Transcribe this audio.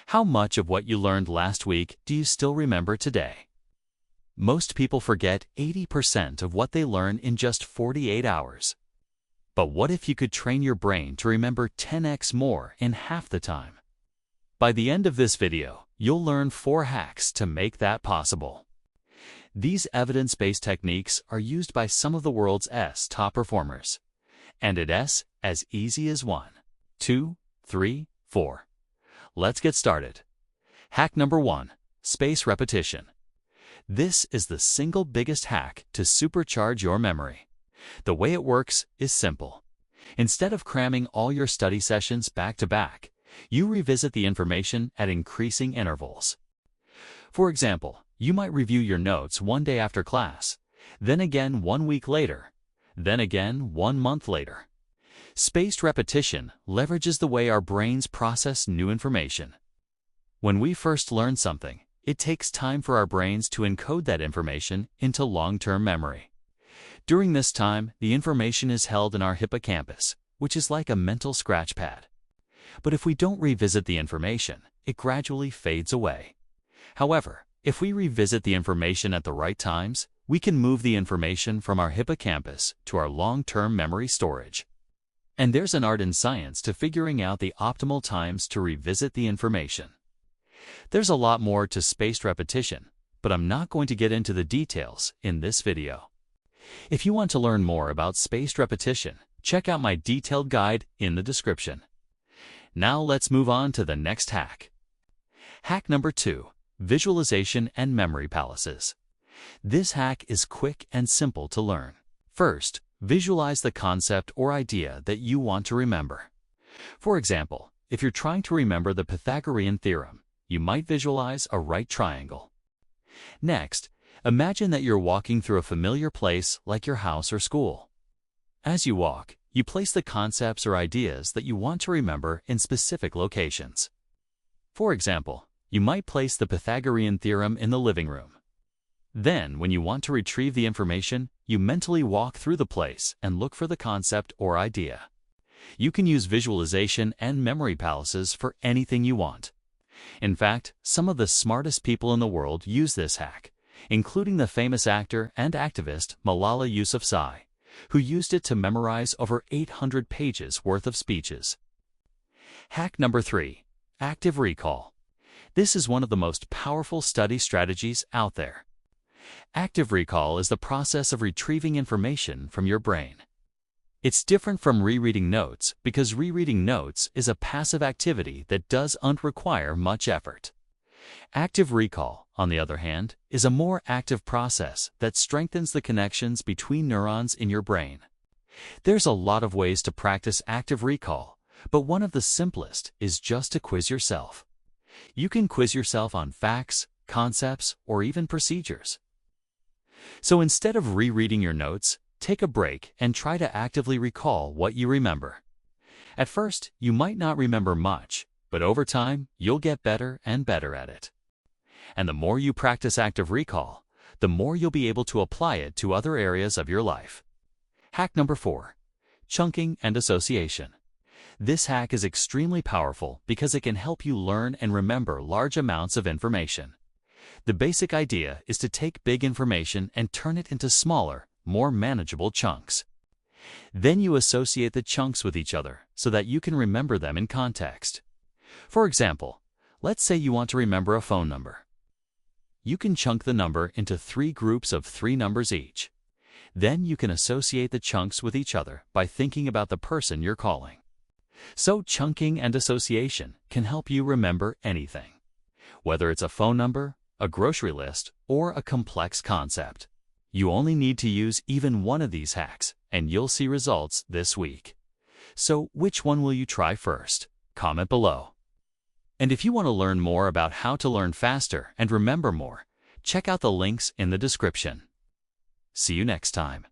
How much of what you learned last week do you still remember today? Most people forget 80% of what they learn in just 48 hours. But what if you could train your brain to remember 10x more in half the time? By the end of this video, you'll learn 4 hacks to make that possible. These evidence-based techniques are used by some of the world's top performers. And it's as easy as 1, 2, 3, 4. Let's get started. Hack number 1, space repetition. This is the single biggest hack to supercharge your memory. The way it works is simple. Instead of cramming all your study sessions back to back, you revisit the information at increasing intervals. For example, you might review your notes one day after class, then again 1 week later, then again 1 month later. Spaced repetition leverages the way our brains process new information. When we first learn something, it takes time for our brains to encode that information into long-term memory. During this time, the information is held in our hippocampus, which is like a mental scratch pad. But if we don't revisit the information, it gradually fades away. However, if we revisit the information at the right times, we can move the information from our hippocampus to our long-term memory storage. And there's an art and science to figuring out the optimal times to revisit the information. There's a lot more to spaced repetition, but I'm not going to get into the details in this video. If you want to learn more about spaced repetition, check out my detailed guide in the description. Now let's move on to the next hack. Hack number 2, visualization and memory palaces. This hack is quick and simple to learn. First, visualize the concept or idea that you want to remember. For example, if you're trying to remember the Pythagorean theorem, you might visualize a right triangle. Next, imagine that you're walking through a familiar place like your house or school. As you walk, you place the concepts or ideas that you want to remember in specific locations. For example, you might place the Pythagorean theorem in the living room. Then, when you want to retrieve the information, you mentally walk through the place and look for the concept or idea. You can use visualization and memory palaces for anything you want. In fact, some of the smartest people in the world use this hack, including the famous actor and activist Malala Yousafzai, who used it to memorize over 800 pages worth of speeches. Hack number 3, active recall. This is one of the most powerful study strategies out there. Active recall is the process of retrieving information from your brain. It's different from rereading notes because rereading notes is a passive activity that doesn't require much effort. Active recall, on the other hand, is a more active process that strengthens the connections between neurons in your brain. There's a lot of ways to practice active recall, but one of the simplest is just to quiz yourself. You can quiz yourself on facts, concepts, or even procedures. So instead of rereading your notes, take a break and try to actively recall what you remember. At first, you might not remember much, but over time, you'll get better and better at it. And the more you practice active recall, the more you'll be able to apply it to other areas of your life. Hack number 4, chunking and association. This hack is extremely powerful because it can help you learn and remember large amounts of information. The basic idea is to take big information and turn it into smaller, more manageable chunks. Then you associate the chunks with each other so that you can remember them in context. For example, let's say you want to remember a phone number. You can chunk the number into 3 groups of 3 numbers each. Then you can associate the chunks with each other by thinking about the person you're calling. So chunking and association can help you remember anything, whether it's a phone number, a grocery list, or a complex concept. You only need to use even one of these hacks, and you'll see results this week. So which one will you try first? Comment below. And if you want to learn more about how to learn faster and remember more, check out the links in the description. See you next time.